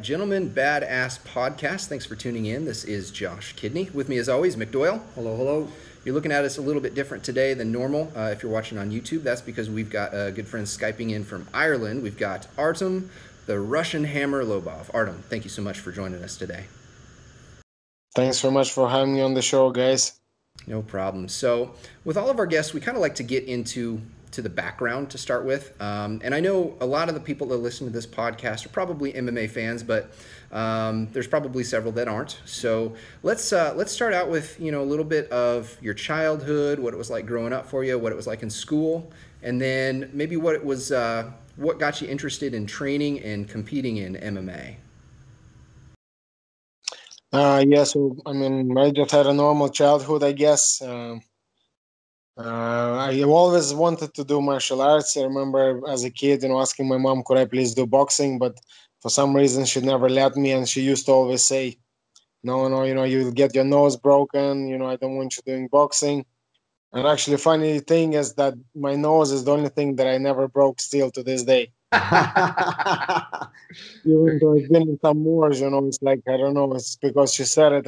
Gentlemen Badass Podcast. Thanks for tuning in. This is Josh Kidney. With me, as always, McDoyle. Hello, hello. You're looking at us a little bit different today than normal. If you're watching on YouTube, that's because we've got good friends Skyping in from Ireland. We've got Artem, the Russian Hammer Lobov. Artem, thank you so much for joining us today. Thanks so much for having me on the show, guys. No problem. So, with all of our guests, we kind of like to get into the background to start with. And I know a lot of the people that listen to this podcast are probably MMA fans, but there's probably several that aren't. So let's start out with, a little bit of your childhood, what it was like growing up for you, what it was like in school, and then maybe what it was, what got you interested in training and competing in MMA. So I just had a normal childhood, I guess. I always wanted to do martial arts. I remember as a kid, asking my mom, could I please do boxing? But for some reason, she never let me. And she used to always say, no, you'll get your nose broken. I don't want you doing boxing. And actually, funny thing is that my nose is the only thing that I never broke still to this day. Even though I've been in some wars, it's like, I don't know, it's because she said it.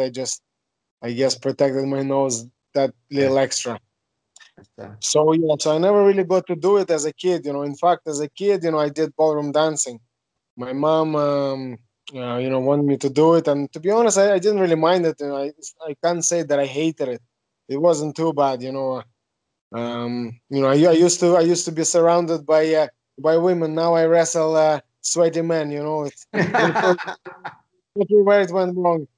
I guess, protected my nose that little extra. So I never really got to do it as a kid. In fact, as a kid, I did ballroom dancing. My mom, wanted me to do it, and to be honest, I didn't really mind it. I can't say that I hated it. It wasn't too bad. I used to be surrounded by women. Now I wrestle sweaty men. It's where it went wrong.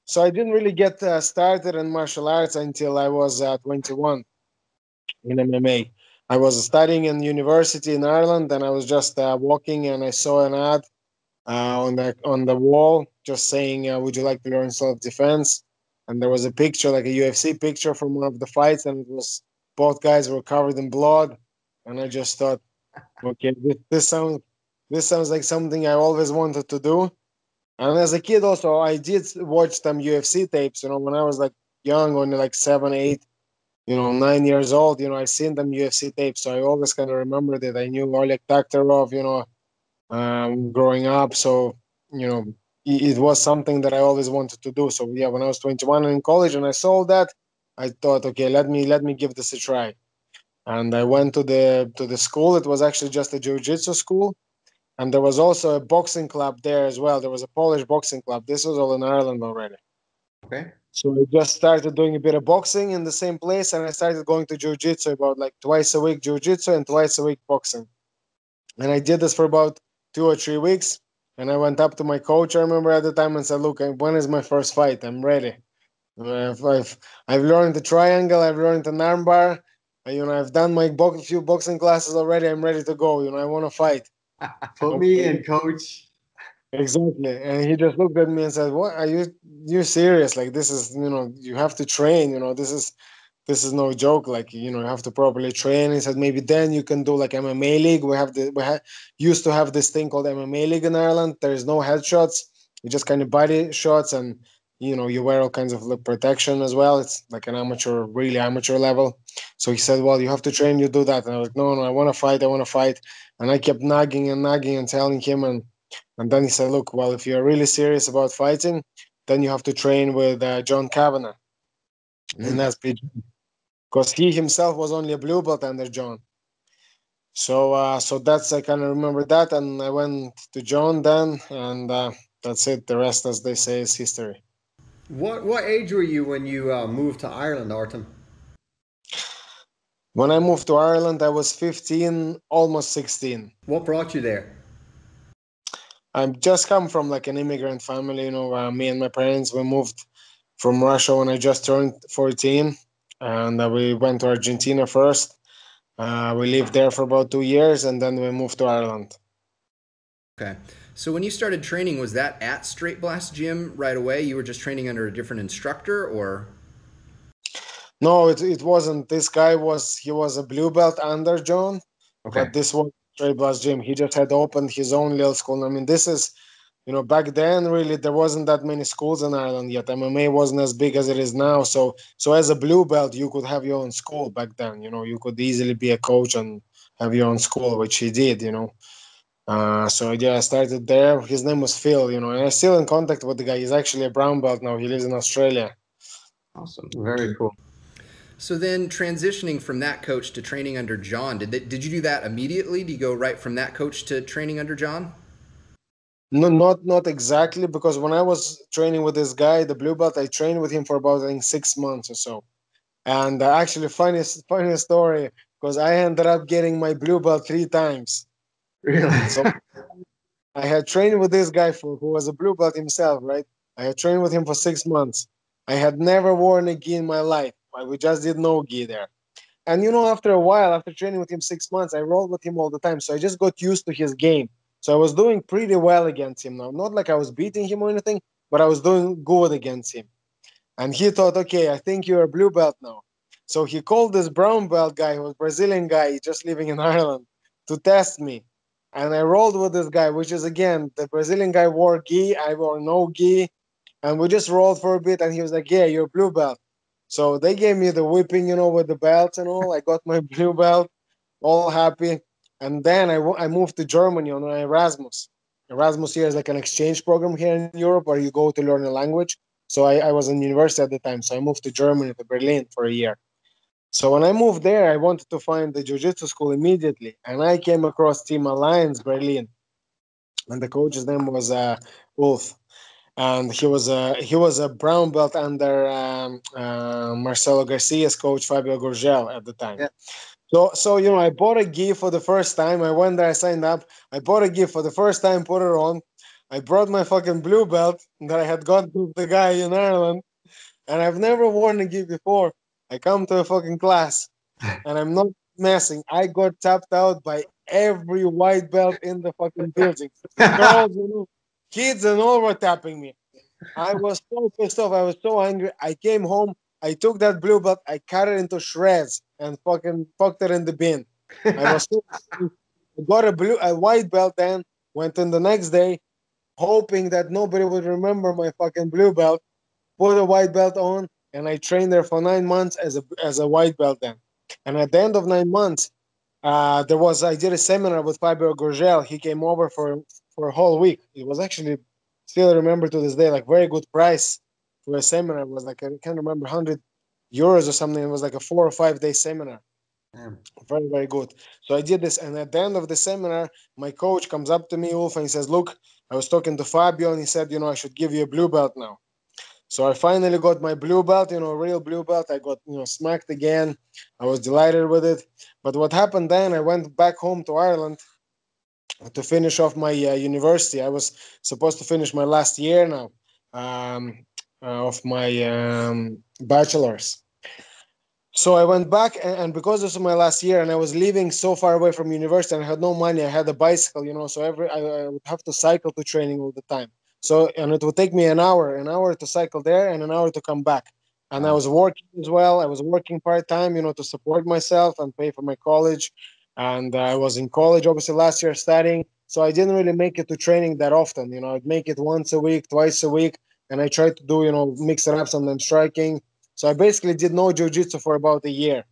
So I didn't really get started in martial arts until I was 21 in MMA. I was studying in university in Ireland, and I was just walking, and I saw an ad on the wall just saying, "Would you like to learn self-defense?" And there was a picture, like a UFC picture from one of the fights, and it was both guys were covered in blood, and I just thought, okay, this sounds like something I always wanted to do. And as a kid also, I did watch some UFC tapes, when I was like young, only like 7, 8, 9 years old, I seen them UFC tapes. So I always kind of remembered it. I knew Oleg Taktarov, growing up. So, it was something that I always wanted to do. So yeah, when I was 21 in college and I saw that, I thought, okay, let me give this a try. And I went to the school. It was actually just a jiu-jitsu school. And there was also a boxing club there as well. There was a Polish boxing club. This was all in Ireland already. Okay. So I just started doing a bit of boxing in the same place, and I started going to jiu-jitsu about like twice a week jiu-jitsu and twice a week boxing. And I did this for about 2 or 3 weeks. And I went up to my coach, I remember at the time, and said, "Look, when is my first fight? I'm ready. I've learned the triangle. I've learned an armbar. I've done my few boxing classes already. I'm ready to go. I want to fight." Put me in, coach. Exactly. And he just looked at me and said, "What are you serious? Like, this is, you have to train, this is no joke. Like, you have to properly train." He said, "Maybe then you can do like MMA league. Used to have this thing called MMA league in Ireland. There is no headshots. You just kind of body shots, and you wear all kinds of protection as well. It's like an really amateur level." So he said, "Well, you have to train, you do that." And I was like, no, I want to fight. And I kept nagging and telling him, and then he said, "Look, well, if you're really serious about fighting, then you have to train with John Kavanagh in SPG, because he himself was only a blue belt under John." So that's, I kind of remember that, and I went to John then, and that's it. The rest, as they say, is history. What age were you when you moved to Ireland, Artem? When I moved to Ireland, I was 15, almost 16. What brought you there? I just come from like an immigrant family. Me and my parents, we moved from Russia when I just turned 14, and we went to Argentina first. We lived there for about 2 years, and then we moved to Ireland. Okay. So when you started training, was that at Straight Blast Gym right away? You were just training under a different instructor, or? No, it wasn't. This guy was a blue belt under John, Okay. but this was Straight Blast Gym. He just had opened his own little school. I mean, this is, back then really there wasn't that many schools in Ireland yet. MMA wasn't as big as it is now. So as a blue belt, you could have your own school back then. You could easily be a coach and have your own school, which he did. So yeah, I started there. His name was Phil, and I'm still in contact with the guy. He's actually a brown belt now. He lives in Australia. Awesome. Very cool. So then transitioning from that coach to training under John, did you do that immediately? Do you go right from that coach to training under John? No, not exactly, because when I was training with this guy, the blue belt, I trained with him for about, I think, 6 months or so. And actually, funny story, because I ended up getting my blue belt 3 times. Really? So I had trained with this guy who was a blue belt himself, right? I had trained with him for 6 months. I had never worn a gi in my life. We just did no gi there. And after a while, after training with him 6 months, I rolled with him all the time. So I just got used to his game. So I was doing pretty well against him now. Not like I was beating him or anything, but I was doing good against him. And he thought, okay, I think you're a blue belt now. So he called this brown belt guy, who was a Brazilian guy, just living in Ireland, to test me. And I rolled with this guy, which is, again, the Brazilian guy wore gi, I wore no gi. And we just rolled for a bit, and he was like, yeah, you're blue belt. So they gave me the whipping, with the belts and all. I got my blue belt, all happy. And then I moved to Germany on an Erasmus. Erasmus here is like an exchange program here in Europe where you go to learn a language. So I was in university at the time. So I moved to Germany, to Berlin for a year. So when I moved there, I wanted to find the jiu-jitsu school immediately. And I came across Team Alliance Berlin. And the coach's name was Ulf, and he was a brown belt under Marcelo Garcia's coach Fabio Gurgel at the time. Yeah. So I bought a gi for the first time. I went there, I signed up. I bought a gi for the first time, put it on. I brought my fucking blue belt that I had got to the guy in Ireland, and I've never worn a gi before. I come to a fucking class, and I'm not messing. I got tapped out by every white belt in the fucking building. Girls, kids, and all were tapping me. I was so pissed off. I was so angry. I came home. I took that blue belt. I cut it into shreds and fucking fucked it in the bin. I was so I got a white belt. Then went in the next day, hoping that nobody would remember my fucking blue belt. Put a white belt on, and I trained there for 9 months as a white belt. Then, and at the end of 9 months, I did a seminar with Fabio Gurgel. He came over for a whole week. It was actually, still remember to this day, like, very good price for a seminar. It was like, I can't remember, 100 euros or something. It was like a 4 or 5 day seminar. Yeah. Very, very good. So I did this, and at the end of the seminar, my coach comes up to me, Ulf, and he says, "Look, I was talking to Fabio, and he said, I should give you a blue belt now." So I finally got my blue belt, a real blue belt. I got, smacked again. I was delighted with it. But what happened then, I went back home to Ireland to finish off my university. I was supposed to finish my last year now of my bachelor's. So I went back, and because this was my last year, and I was living so far away from university, and I had no money. I had a bicycle, so I would have to cycle to training all the time. So, and it would take me an hour to cycle there, and an hour to come back. And I was working as well. I was working part time, to support myself and pay for my college. And I was in college, obviously, last year studying. So I didn't really make it to training that often. I'd make it once a week, twice a week, and I tried to do, mix it up, sometimes striking. So I basically did no jiu-jitsu for about a year.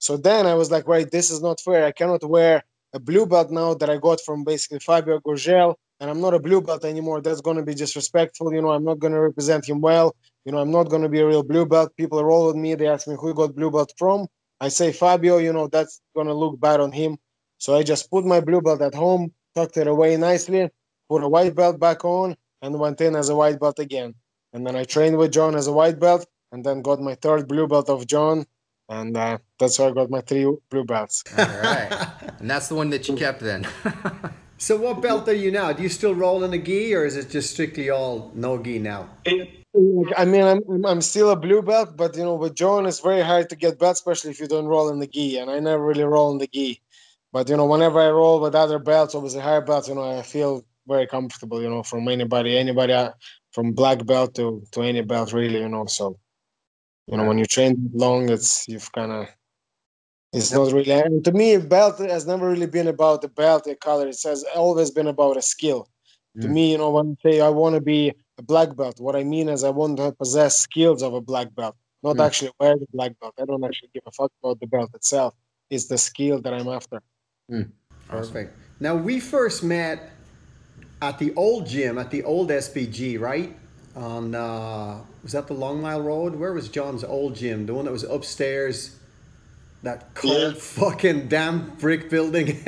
So then I was like, right, this is not fair. I cannot wear a blue belt now that I got from basically Fabio Gurgel, and I'm not a blue belt anymore. That's going to be disrespectful. I'm not going to represent him well. I'm not going to be a real blue belt. People roll with me. They ask me who you got blue belt from. I say Fabio, that's going to look bad on him. So I just put my blue belt at home, tucked it away nicely, put a white belt back on, and went in as a white belt again. And then I trained with John as a white belt, and then got my third blue belt of John, and that's how I got my 3 blue belts. All right. And that's the one that you kept then. So what belt are you now? Do you still roll in a gi, or is it just strictly all no gi now? I mean, I'm still a blue belt, but with John, it's very hard to get belts, especially if you don't roll in the gi. And I never really roll in the gi, but whenever I roll with other belts, obviously higher belts, I feel very comfortable. From anybody, from black belt to any belt, really. So when you train long, it's not really. And to me, belt has never really been about the belt, the color. It has always been about a skill. To me, when I say I want to be a black belt, what I mean is I want to possess skills of a black belt, not actually wear the black belt. I don't actually give a fuck about the belt itself. It's the skill that I'm after. Perfect. Now, we first met at the old gym, at the old SBG, right? On, was that the Long Mile Road? Where was John's old gym? The one that was upstairs, that cold fucking damn brick building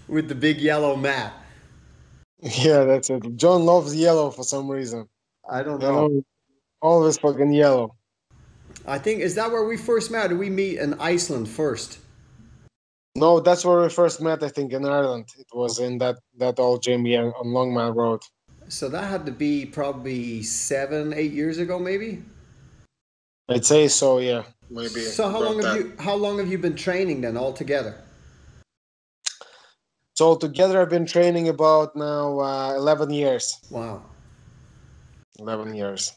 with the big yellow mat. Yeah, that's it. John loves yellow for some reason. I don't You know. know, always fucking yellow. I think, is that where we first met? Did we meet in Iceland first? No, that's where we first met, I think, in Ireland. It was in that old gym, yeah, on Long Mile Road. So that had to be probably 7, 8 years ago, maybe. I'd say so, yeah. Maybe. So how long have you been training then altogether? So altogether, I've been training about now 11 years. Wow. 11 years.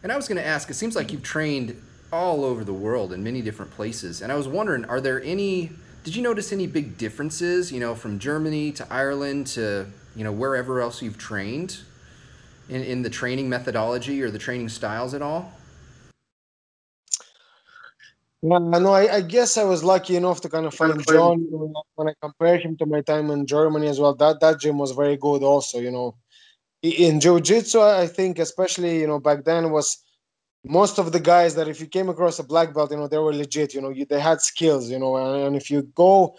And I was going to ask, it seems like you've trained all over the world in many different places. And I was wondering, did you notice any big differences, from Germany to Ireland to, wherever else you've trained in the training methodology or the training styles at all? Yeah, no, I guess I was lucky enough to kind of find John when I compare him to my time in Germany as well. That gym was very good also, In jiu-jitsu, I think especially, back then was most of the guys that if you came across a black belt, they were legit, they had skills, and if you go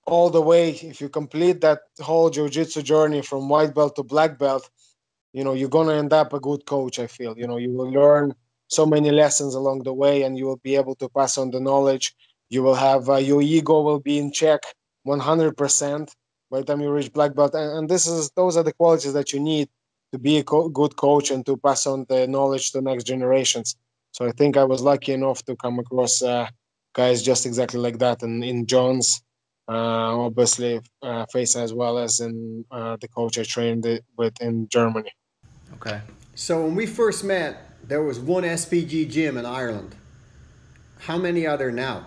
all the way, if you complete that whole jiu-jitsu journey from white belt to black belt, you're going to end up a good coach, I feel. You will learn so many lessons along the way, and you will be able to pass on the knowledge. You will have your ego will be in check 100% by the time you reach black belt. And those are the qualities that you need to be a good coach and to pass on the knowledge to next generations. So I think I was lucky enough to come across guys just exactly like that. And in John's, obviously, face as well as in the coach I trained with in Germany. Okay. So when we first met, there was one SPG gym in Ireland. How many are there now?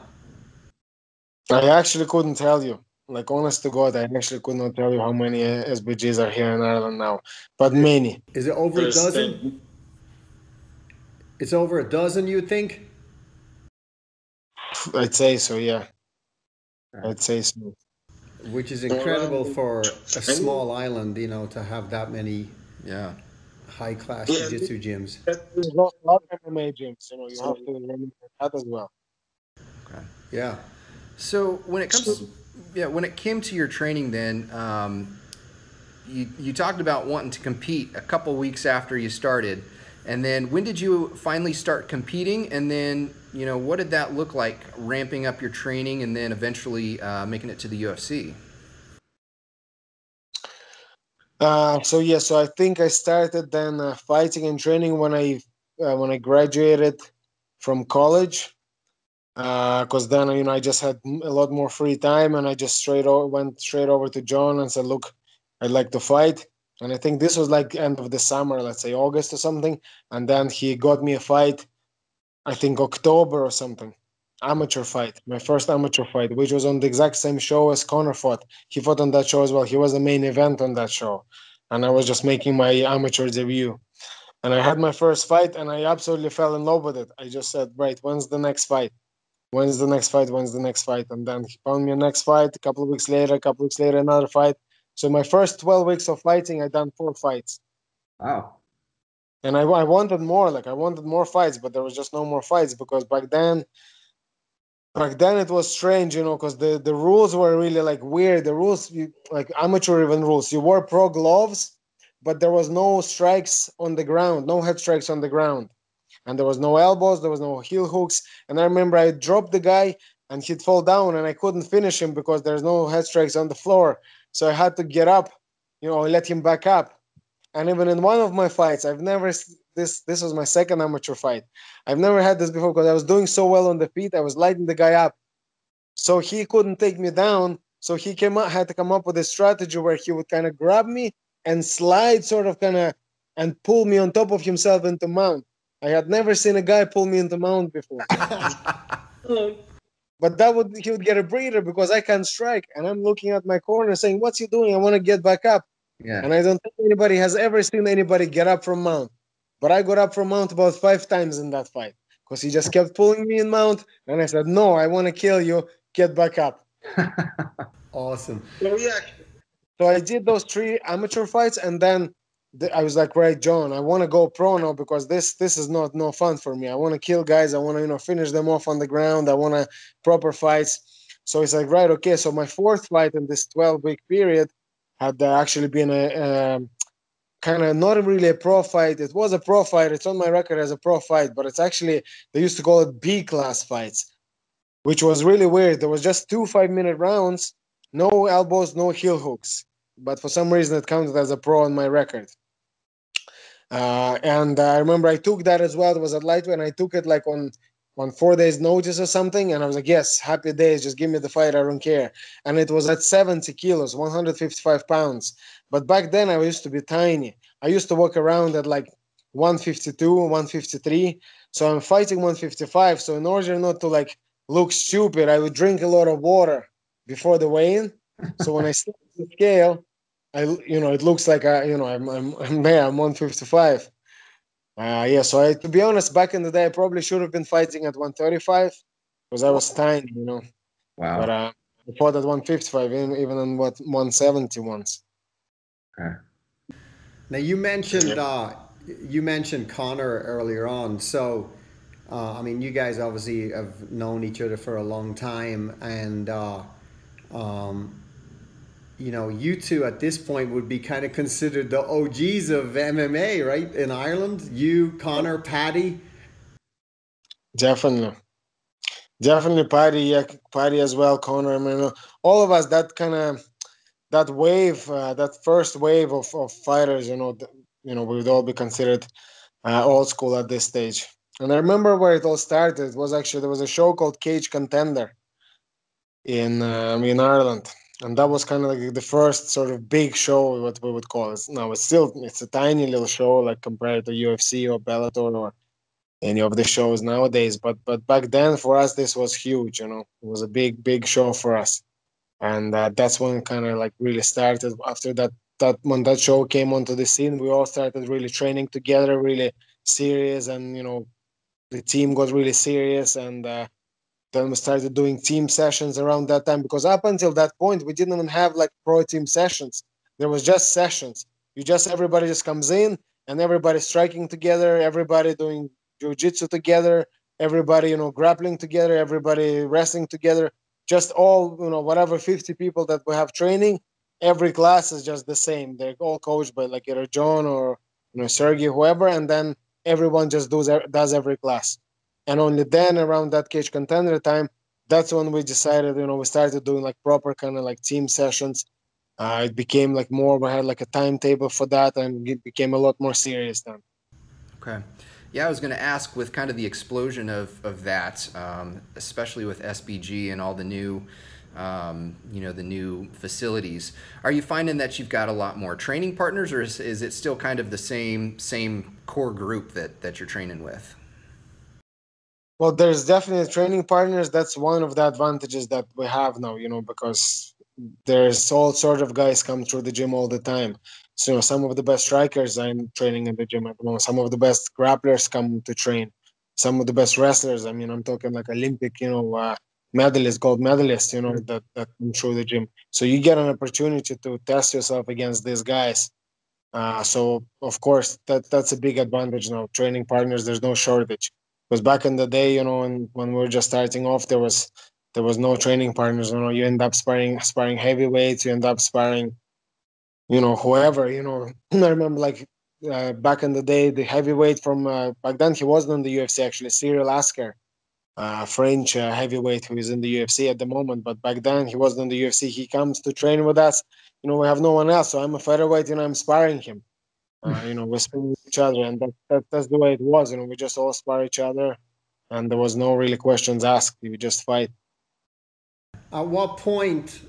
I actually couldn't tell you. Like, honest to God, I actually could not tell you how many SBGs are here in Ireland now. But many. Is it over a dozen? It's over a dozen, you think? I'd say so, yeah. I'd say so. Which is incredible for a small island, to have that many high-class jiu-jitsu gyms. There's a lot of MMA gyms, you have to remember that as well. Okay. Yeah. So when it came to your training then, you talked about wanting to compete a couple weeks after you started. And then when did you finally start competing? And then, what did that look like, ramping up your training and then eventually making it to the UFC? So I think I started then fighting and training when I graduated from college. Because then I just had a lot more free time, and I just went straight over to John and said, "Look, I'd like to fight." And I think this was like end of the summer, let's say August or something. And then he got me a fight, I think October or something, amateur fight, my first amateur fight, which was on the exact same show as Connor fought. He fought on that show as well. He was the main event on that show, and I was just making my amateur debut. And I had my first fight, and I absolutely fell in love with it. I just said, "Right, when's the next fight? When's the next fight? When's the next fight?" And then he found me a next fight. A couple of weeks later, another fight. So my first 12 weeks of fighting, I done 4 fights. Wow. And I wanted more. Like, I wanted more fights, but there was just no more fights because back then it was strange, because the rules were really like weird. The rules, like amateur even rules. You wore pro gloves, but there was no strikes on the ground, no head strikes on the ground. And there was no elbows, there was no heel hooks. And I remember I dropped the guy and he'd fall down and I couldn't finish him because there's no head strikes on the floor. So I had to get up, let him back up. And even in one of my fights, this was my second amateur fight. I've never had this before because I was doing so well on the feet. I was lighting the guy up. So he couldn't take me down. So he had to come up with a strategy where he would kind of grab me and slide and pull me on top of himself into mount. I had never seen a guy pull me into mount before. But he would get a breather because I can't strike. And I'm looking at my corner saying, "What's he doing? I want to get back up." Yeah. And I don't think anybody has ever seen anybody get up from mount. But I got up from mount about 5 times in that fight because he just kept pulling me in mount. And I said, "No, I want to kill you. Get back up." Awesome. So yeah, So I did those 3 amateur fights, and then I was like, right, John, I want to go pro now because this is not no fun for me. I want to kill guys. I want to finish them off on the ground. I want to proper fights. So it's like, right, okay. So my 4th fight in this 12-week period had actually been a kind of not really a pro fight. It was a pro fight. It's on my record as a pro fight, but it's actually, they used to call it B class fights, which was really weird. There was just 2 5-minute rounds, no elbows, no heel hooks. But for some reason, it counted as a pro on my record. And I remember I took that as well. It was at lightweight, and I took it like on 4 days' notice or something. And I was like, yes, happy days. Just give me the fight. I don't care. And it was at 70 kilos, 155 pounds. But back then, I used to be tiny. I used to walk around at like 152, 153. So I'm fighting 155. So in order not to like look stupid, I would drink a lot of water before the weigh-in. So when I step the scale, it looks like I'm there. I'm 155. Yeah. So to be honest, back in the day, I probably should have been fighting at 135 because I was tiny, But Wow. I fought at 155, even on 170 once. Okay. Now you mentioned Connor earlier on. So I mean, you guys obviously have known each other for a long time, and you two at this point would be kind of considered the OGs of MMA, right? In Ireland, you, Connor, Paddy. Definitely, definitely, Paddy, yeah, Paddy as well, Connor. I mean, all of us, that wave, that first wave of fighters, we would all be considered old school at this stage. And I remember where it all started. It was actually, there was a show called Cage Contender in Ireland, and that was kind of like the first sort of big show, what we would call it. Now it's a tiny little show, like compared to UFC or Bellator or any of the shows nowadays. But back then for us this was huge. It was a big show for us, and that's when kind of like really started. After that when that show came onto the scene, we all started really training together, really serious, and the team got really serious, and then we started doing team sessions around that time, because up until that point we didn't even have like pro team sessions. There was just sessions. Everybody just comes in, and everybody striking together, everybody doing jiu-jitsu together, everybody grappling together, everybody wrestling together, just all whatever 50 people that we have training. Every class is just the same. They're all coached by like either John or Sergey, whoever, and then everyone just does every class. And only then, around that Cage Contender time, that's when we decided, we started doing like proper kind of like team sessions. It became like more, we had like a timetable for that, and it became a lot more serious then. Okay. Yeah, I was going to ask, with kind of the explosion of that, especially with SBG and all the new, the new facilities, are you finding that you've got a lot more training partners, or is it still kind of the same core group that you're training with? Well, there's definitely training partners. That's one of the advantages that we have now, because there's all sort of guys come through the gym all the time. So, some of the best strikers I'm training in the gym at the moment. Some of the best grapplers come to train. Some of the best wrestlers. I mean, I'm talking like Olympic, medalists, gold medalists, that come through the gym. So you get an opportunity to test yourself against these guys. So of course that's a big advantage now. Training partners, there's no shortage. Because back in the day, when we were just starting off, there was no training partners. You end up sparring heavyweights. You end up sparring, whoever. I remember like back in the day, the heavyweight from back then, he wasn't in the UFC actually. Cyril Asker, French heavyweight who is in the UFC at the moment. But back then, he wasn't in the UFC. He comes to train with us. We have no one else, so I'm a featherweight. I'm sparring him. We spar each other, and that's the way it was. We just all spar each other, and there was no really questions asked. We just fight. At what point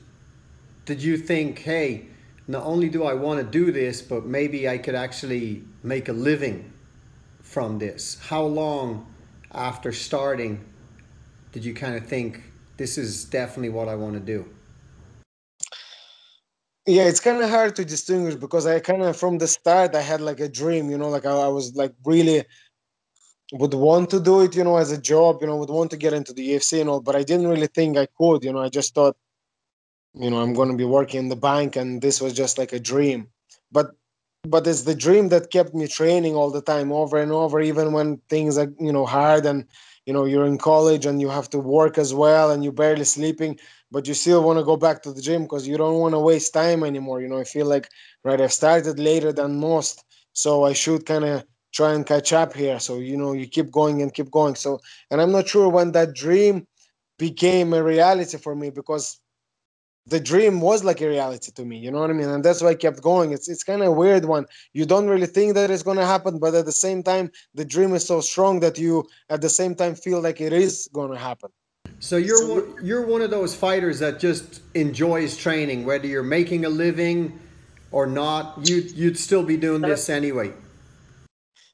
did you think, hey, not only do I want to do this, but maybe I could actually make a living from this? How long after starting did you kind of think, this is definitely what I want to do? Yeah, it's kind of hard to distinguish, because I kind of from the start I had like a dream, like I was like really would want to do it, as a job, would want to get into the UFC and all, but I didn't really think I could. I just thought I'm going to be working in the bank, and this was just like a dream. But it's the dream that kept me training all the time, over and over, even when things are hard, and you're in college and you have to work as well, and you're barely sleeping, but you still want to go back to the gym because you don't want to waste time anymore. I feel like, right, I've started later than most, so I should kind of try and catch up here. So you keep going and keep going. So, and I'm not sure when that dream became a reality for me, because the dream was like a reality to me. You know what I mean? And that's why I kept going. It's kind of a weird one. You don't really think that it's going to happen, but at the same time, the dream is so strong that you at the same time feel like it is going to happen. So you're one of those fighters that just enjoys training, whether you're making a living or not. You'd still be doing this anyway.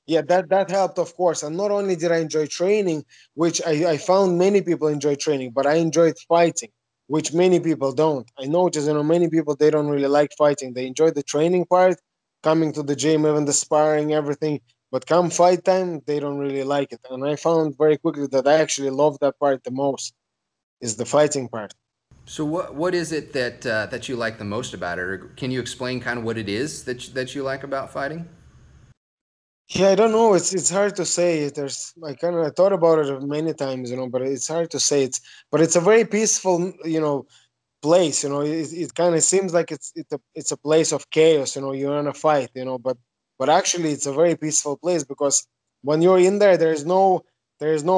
Yeah, that helped, of course. And not only did I enjoy training, which I found many people enjoy training, but I enjoyed fighting, which many people don't. I noticed, many people, they don't really like fighting. They enjoy the training part, coming to the gym, even the sparring, everything. But come fight time, they don't really like it. And I found very quickly that I actually love that part the most, is the fighting part. So what is it that you like the most about it, or can you explain kind of what it is that you like about fighting? Yeah, I don't know. It's hard to say. I thought about it many times, but it's hard to say. But it's a very peaceful, place. It kind of seems like it's a place of chaos. You're in a fight. But actually, it's a very peaceful place, because when you're in there, there is no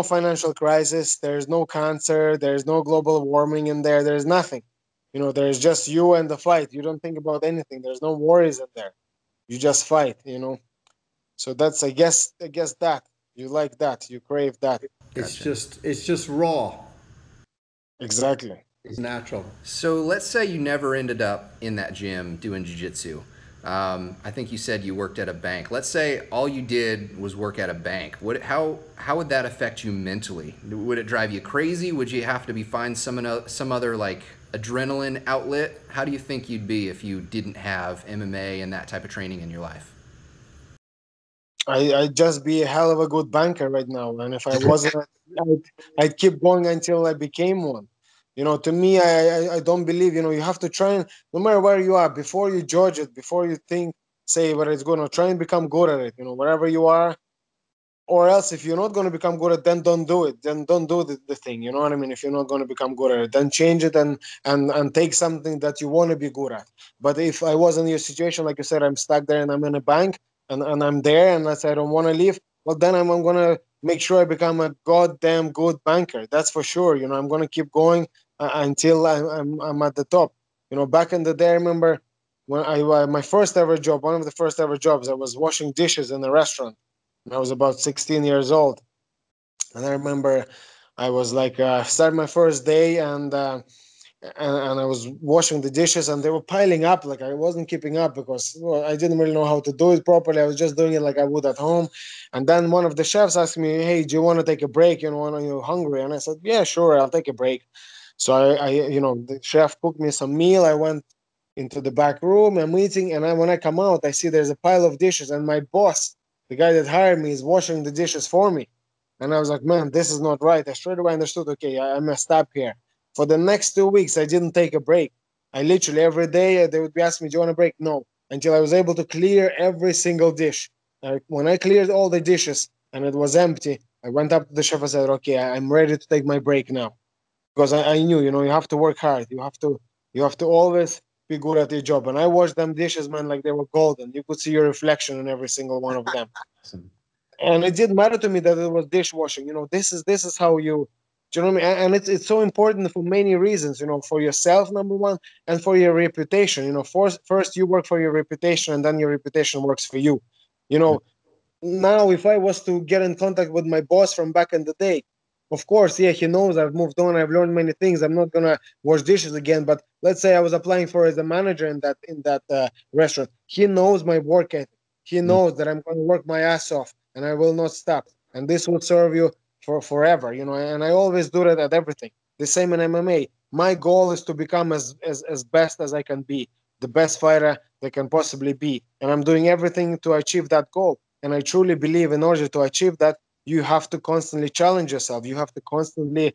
financial crisis. There's no cancer. There's no global warming in there. There's nothing. There's just you and the fight. You don't think about anything. There's no worries in there. You just fight. So that's, I guess that you like that, you crave that. Gotcha. It's just raw. Exactly. It's natural. So let's say you never ended up in that gym doing jiu-jitsu. I think you said you worked at a bank. Let's say all you did was work at a bank. How would that affect you mentally? Would it drive you crazy? Would you have to find some other like adrenaline outlet? How do you think you'd be if you didn't have MMA and that type of training in your life? I'd just be a hell of a good banker right now, and if I wasn't, I'd keep going until I became one. To me, I don't believe. You have to try and, no matter where you are, before you judge it, before you think, say what it's going to, try and become good at it. Wherever you are, or else if you're not going to become good at it, then don't do it. Then don't do the thing. You know what I mean? If you're not going to become good at it, then change it, and take something that you want to be good at. But if I was in your situation, like you said, I'm stuck there and I'm in a bank, and I'm there, and let's say I don't want to leave, well, then I'm going to make sure I become a goddamn good banker. That's for sure. I'm going to keep going until I'm at the top. Back in the day, I remember when my first ever job, one of the first ever jobs, I was washing dishes in a restaurant. I was about 16 years old, and I remember I was like, started my first day, and I was washing the dishes, and they were piling up. Like, I wasn't keeping up, because, well, I didn't really know how to do it properly. I was just doing it like I would at home. And then one of the chefs asked me, "Hey, do you want to take a break? Are you hungry?" And I said, "Yeah, sure, I'll take a break." So the chef cooked me some meal. I went into the back room. I'm eating, and when I come out, I see there's a pile of dishes, and my boss, the guy that hired me, is washing the dishes for me. And I was like, "Man, this is not right." I straight away understood, okay, I messed up here. For the next 2 weeks, I didn't take a break. I literally, every day, they would be asking me, "Do you want a break?" No, until I was able to clear every single dish. When I cleared all the dishes and it was empty, I went up to the chef and said, "Okay, I'm ready to take my break now." Because I knew, you have to work hard. You have to always be good at your job. And I washed them dishes, man, like they were golden. You could see your reflection in every single one of them. Awesome. And it didn't matter to me that it was dishwashing. This is how you. Do you know what I mean? And it's so important for many reasons. For yourself, number one, and for your reputation. First you work for your reputation, and then your reputation works for you. You know, Now, if I was to get in contact with my boss from back in the day, of course, yeah, he knows I've moved on, I've learned many things. I'm not gonna wash dishes again. But let's say I was applying for as a manager in that restaurant. He knows my work ethic. He knows that I'm going to work my ass off, and I will not stop. And this will serve you for forever. And I always do that at everything. The same in MMA. My goal is to become as best as I can be, the best fighter that can possibly be, and I'm doing everything to achieve that goal. And I truly believe, in order to achieve that, you have to constantly challenge yourself. You have to constantly,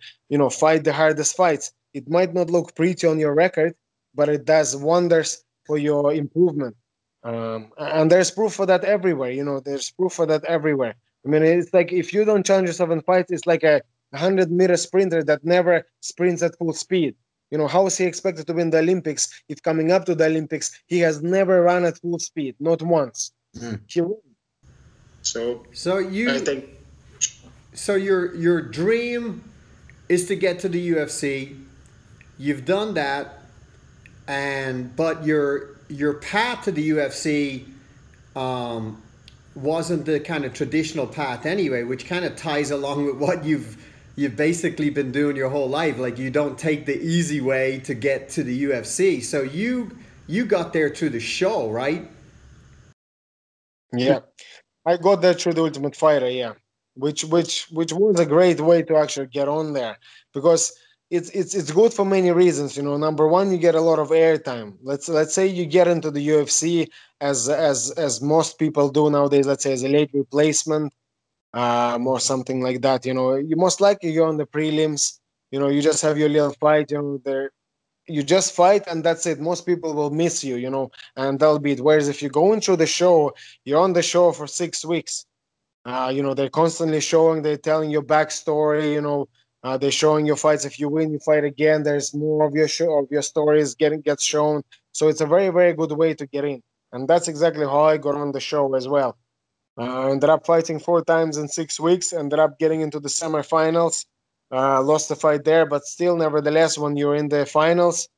fight the hardest fights. It might not look pretty on your record, but it does wonders for your improvement. And there's proof for that everywhere. There's proof for that everywhere. I mean, it's like if you don't challenge yourself in fights, it's like a 100-meter sprinter that never sprints at full speed. How is he expected to win the Olympics if coming up to the Olympics, he has never run at full speed, not once. He won. So I think. So your dream is to get to the UFC. You've done that, but your path to the UFC wasn't the kind of traditional path anyway, which kind of ties along with what you've basically been doing your whole life. Like, you don't take the easy way to get to the UFC. So you got there through the show, right? Yeah, I got that through the Ultimate Fighter. Yeah, which was a great way to actually get on there, because it's good for many reasons. Number one, you get a lot of airtime. Let's say you get into the UFC as most people do nowadays. Let's say as a late replacement, or something like that. You most likely you're on the prelims. You just have your little fight. There you just fight and that's it. Most people will miss you, and that'll be it. Whereas if you're going through the show, you're on the show for 6 weeks. They're constantly showing, they're telling your backstory. They're showing your fights. If you win, you fight again. There's more of your show, of your stories gets shown. So it's a very, very good way to get in, and that's exactly how I got on the show as well. Ended up fighting 4 times in 6 weeks. Ended up getting into the semifinals. Lost the fight there, but still, nevertheless, when you're in the finals,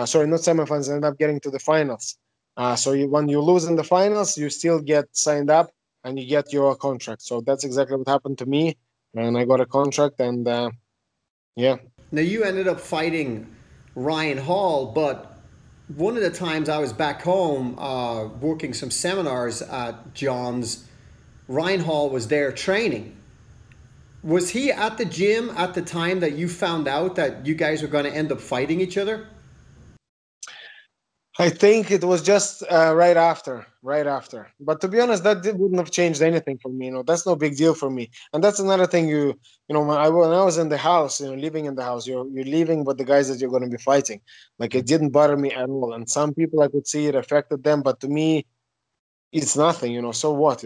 sorry, not semifinals, ended up getting to the finals. When you lose in the finals, you still get signed up and you get your contract. So that's exactly what happened to me, and I got a contract, and yeah. Now, you ended up fighting Ryan Hall, but one of the times I was back home working some seminars at John's, Ryan Hall was there training. Was he at the gym at the time that you found out that you guys were going to end up fighting each other? I think it was just right after. But to be honest, wouldn't have changed anything for me. That's no big deal for me. And that's another thing. When I was in the house, living in the house, you're living with the guys that you're going to be fighting. Like, it didn't bother me at all. And some people, I could see it affected them, but to me, it's nothing. So what?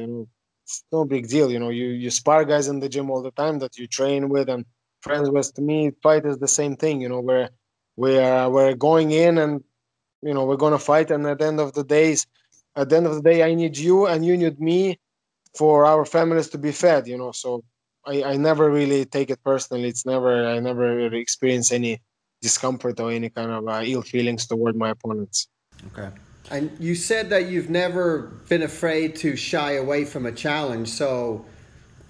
It's no big deal. You spar guys in the gym all the time that you train with and friends with. To me, fight is the same thing. Where we're going in and we're gonna fight, and at the end of the day, I need you and you need me for our families to be fed. So I never really take it personally. I never really experience any discomfort or any kind of ill feelings toward my opponents. Okay. And you said that you've never been afraid to shy away from a challenge. So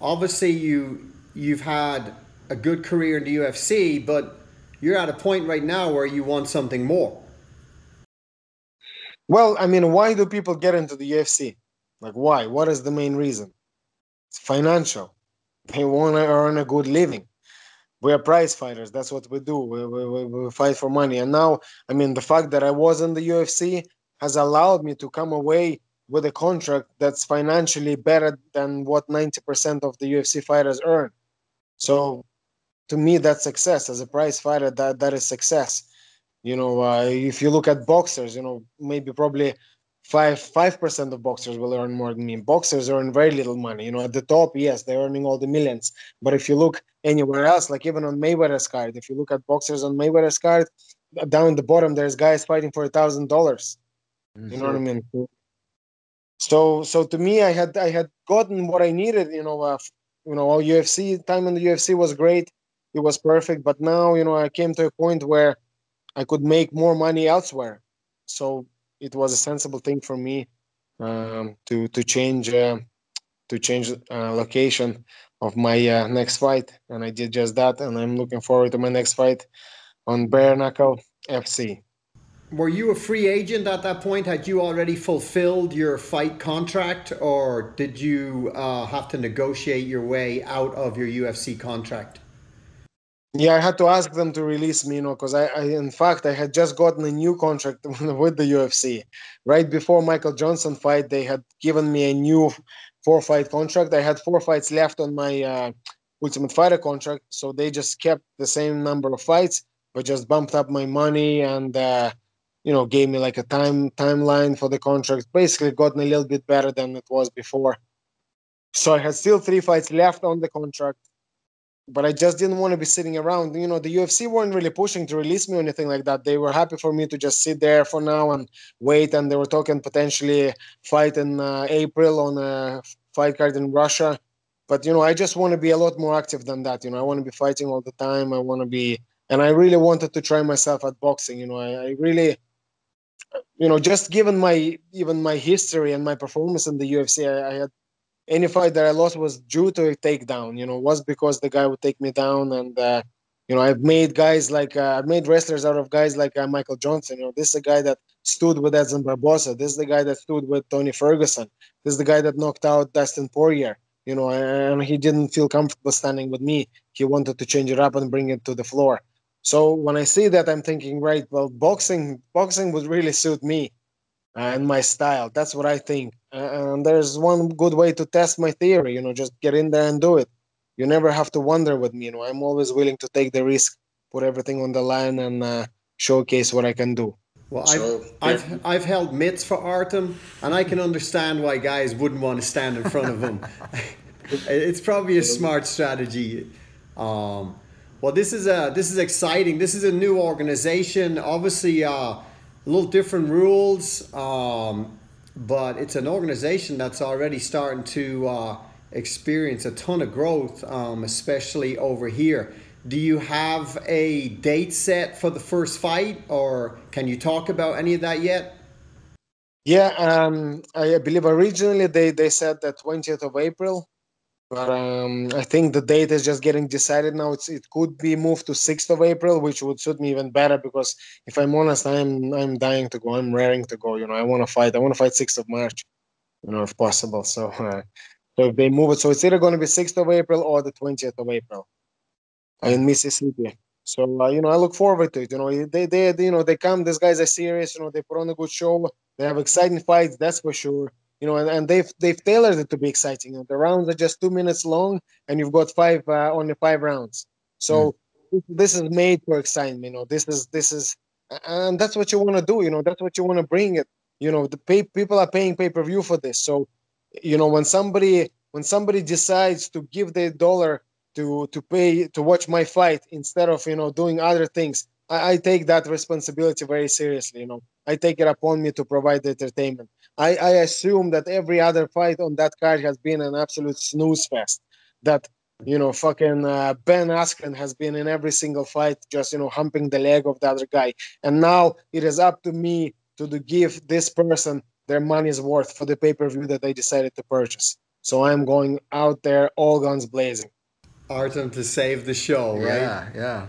obviously you've had a good career in the UFC, but you're at a point right now where you want something more. Well, I mean, why do people get into the UFC? Like, why? What is the main reason? It's financial. They want to earn a good living. We are prize fighters. That's what we do. We fight for money. And now, I mean, the fact that I was in the UFC has allowed me to come away with a contract that's financially better than what 90% of the UFC fighters earn. So to me, that's success. As a prize fighter, that is success. If you look at boxers, maybe probably 5% of boxers will earn more than me. Boxers earn very little money. At the top, yes, they're earning all the millions. But if you look anywhere else, like even on Mayweather's card, if you look at boxers on Mayweather's card, down at the bottom, there's guys fighting for $1,000. You know what I mean? So to me, I had gotten what I needed. All UFC time in the UFC was great. It was perfect. But now, I came to a point where I could make more money elsewhere. So it was a sensible thing for me to change location of my next fight, and I did just that. And I'm looking forward to my next fight on Bareknuckle FC. Were you a free agent at that point? Had you already fulfilled your fight contract, or did you have to negotiate your way out of your UFC contract? Yeah, I had to ask them to release me, because in fact, I had just gotten a new contract with the UFC. Right before Michael Johnson fight, they had given me a new 4-fight contract. I had 4 fights left on my Ultimate Fighter contract, so they just kept the same number of fights, but just bumped up my money and gave me like a timeline for the contract. Basically, gotten a little bit better than it was before. So I had still 3 fights left on the contract, but I just didn't want to be sitting around. The UFC weren't really pushing to release me or anything like that. They were happy for me to just sit there for now and wait. And they were talking potentially fight in April on a fight card in Russia. But I just want to be a lot more active than that. I want to be fighting all the time. I want to be, and I really wanted to try myself at boxing. I really, just given my even my history and my performance in the UFC, I had any fight that I lost was due to a takedown. Was because the guy would take me down, and I've made guys like I've made wrestlers out of guys like Michael Johnson. This is a guy that stood with Edson Barbosa. This is the guy that stood with Tony Ferguson. This is the guy that knocked out Dustin Poirier. And he didn't feel comfortable standing with me. He wanted to change it up and bring it to the floor. So when I see that, I'm thinking, right, well, boxing would really suit me and my style. That's what I think. And there's one good way to test my theory. Just get in there and do it. You never have to wonder with me. I'm always willing to take the risk, put everything on the line, and showcase what I can do. Well, I've held mitts for Artem, and I can understand why guys wouldn't want to stand in front of him. It's probably a smart strategy. Well, this is exciting. This is a new organization. Obviously, a little different rules, but it's an organization that's already starting to experience a ton of growth, especially over here. Do you have a date set for the first fight, or can you talk about any of that yet? Yeah, I believe originally they said the 20th of April, but I think the date is just getting decided now. It could be moved to 6th of April, which would suit me even better because if I'm honest, I'm dying to go. I'm raring to go. I want to fight. I want to fight 6th of March, if possible. So if they move it, so it's either going to be 6th of April or the 20th of April in Mississippi. So I look forward to it. They come. These guys are serious. They put on a good show. They have exciting fights, that's for sure. And they've tailored it to be exciting. The rounds are just 2 minutes long, and you've got only 5 rounds. So this is made for excitement. This is, and that's what you want to do. That's what you want to bring it. People are paying pay-per-view for this. So, when somebody decides to give their dollar to pay to watch my fight instead of doing other things, I take that responsibility very seriously. I take it upon me to provide the entertainment. I assume that every other fight on that card has been an absolute snooze fest. That fucking Ben Askren has been in every single fight, just humping the leg of the other guy. And now it is up to me to give this person their money's worth for the pay-per-view that they decided to purchase. So I'm going out there all guns blazing. Artem to save the show, right? Yeah.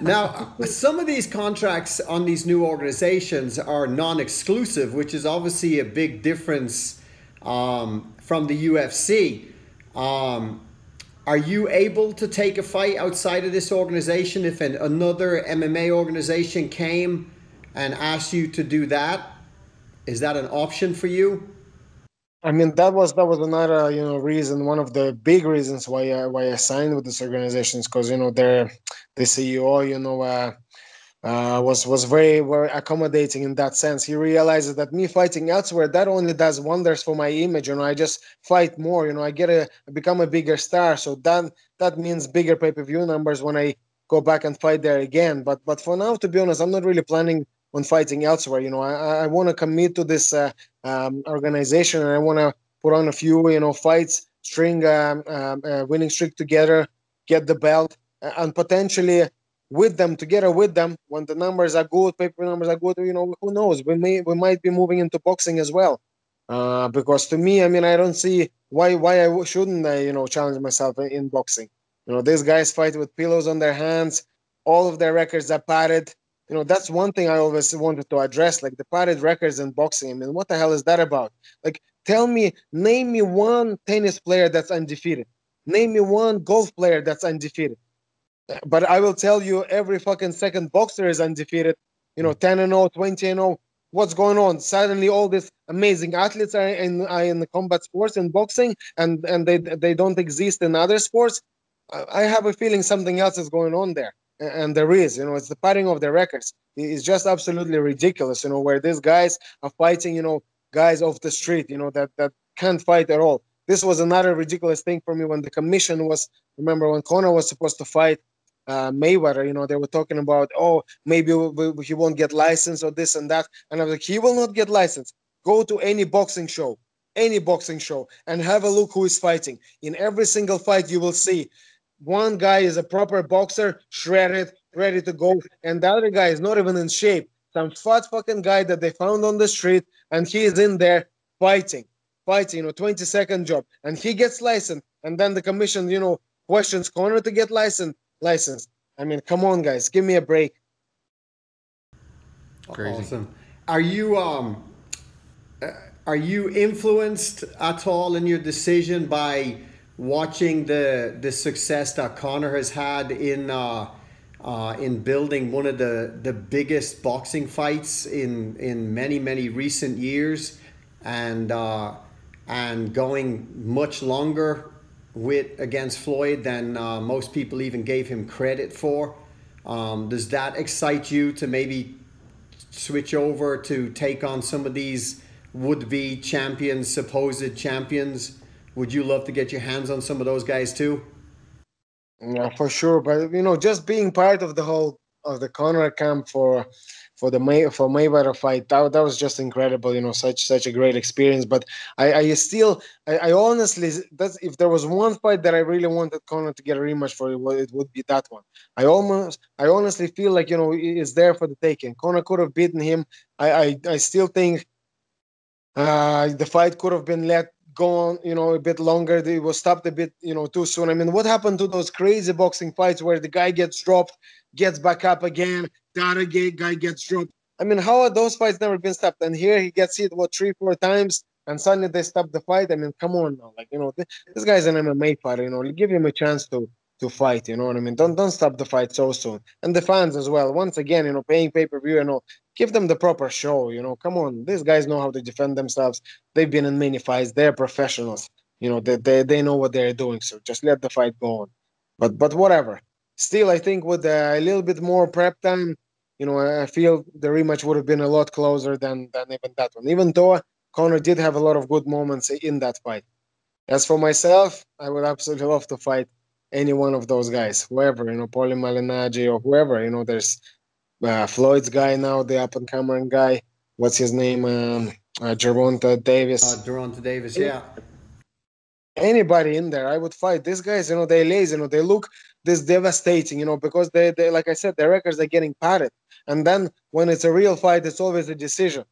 Now, some of these contracts on these new organizations are non-exclusive, which is obviously a big difference from the UFC. Are you able to take a fight outside of this organization if another MMA organization came and asked you to do that? Is that an option for you? I mean, that was another reason, one of the big reasons why I signed with this organization, because the CEO was very accommodating in that sense. He realizes that me fighting elsewhere, that only does wonders for my image. I just fight more. I become a bigger star, so that means bigger pay-per-view numbers when I go back and fight there again. But for now, to be honest, I'm not really planning on fighting elsewhere. I want to commit to this organization, and I want to put on a few fights, string a winning streak together, get the belt, and potentially together with them, when the numbers are good, paper numbers are good, who knows? We might be moving into boxing as well. Because to me, I mean, I don't see why shouldn't I, challenge myself in boxing. These guys fight with pillows on their hands. All of their records are padded. That's one thing I always wanted to address, like the padded records in boxing. I mean, what the hell is that about? Like, name me one tennis player that's undefeated. Name me one golf player that's undefeated. But I will tell you, every fucking second boxer is undefeated. 10-0, 20-0. What's going on? Suddenly, all these amazing athletes are in the combat sports and boxing, and they don't exist in other sports. I have a feeling something else is going on there. and there is, it's the padding of the records. It's just absolutely ridiculous, where these guys are fighting, guys off the street, that can't fight at all. This was another ridiculous thing for me when the commission was, remember when Conor was supposed to fight Mayweather, they were talking about, oh, maybe he won't get licensed or this and that. And I was like, he will not get licensed. Go to any boxing show, and have a look who is fighting. In every single fight, you will see one guy is a proper boxer, shredded, ready to go, and the other guy is not even in shape. Some fat fucking guy that they found on the street, and he is in there fighting, 20-second job, and he gets licensed, and then the commission, questions Conor to get licensed. I mean, come on, guys, give me a break. Crazy. Awesome. Are you influenced at all in your decision by watching the success that Conor has had in building one of the biggest boxing fights in many recent years, and going much longer against Floyd than most people even gave him credit for? Does that excite you to maybe switch over to take on some of these would-be champions, supposed champions? Would you love to get your hands on some of those guys too? Yeah, for sure. But just being part of the whole of the Conor camp for Mayweather fight, that was just incredible. Such a great experience. But I honestly, that's, if there was one fight that I really wanted Conor to get a rematch for, it would be that one. I honestly feel like it's there for the taking. Conor could have beaten him. I still think the fight could have been let go on, a bit longer. It was stopped a bit, too soon. I mean, what happened to those crazy boxing fights where the guy gets dropped, gets back up again, the other guy gets dropped? I mean, how are those fights never been stopped? And here he gets hit, 3-4 times, and suddenly they stop the fight. I mean, come on now. Like, this guy's an MMA fighter, give him a chance to fight, you know what I mean? Don't stop the fight so soon. And the fans as well. Once again, paying pay-per-view and all. Give them the proper show, come on. These guys know how to defend themselves. They've been in many fights. They're professionals. They know what they're doing. So just let the fight go on. But whatever. Still, I think with a little bit more prep time, I feel the rematch would have been a lot closer than even that one. Even though Conor did have a lot of good moments in that fight. As for myself, I would absolutely love to fight any one of those guys, whoever, Paulie Malignaggi or whoever. There's Floyd's guy now, the up and coming guy. What's his name? Gervonta Davis. Gervonta Davis, yeah. Anybody in there, I would fight. These guys, they lazy, they look this devastating, because they like I said, their records are getting padded. And then when it's a real fight, it's always a decision.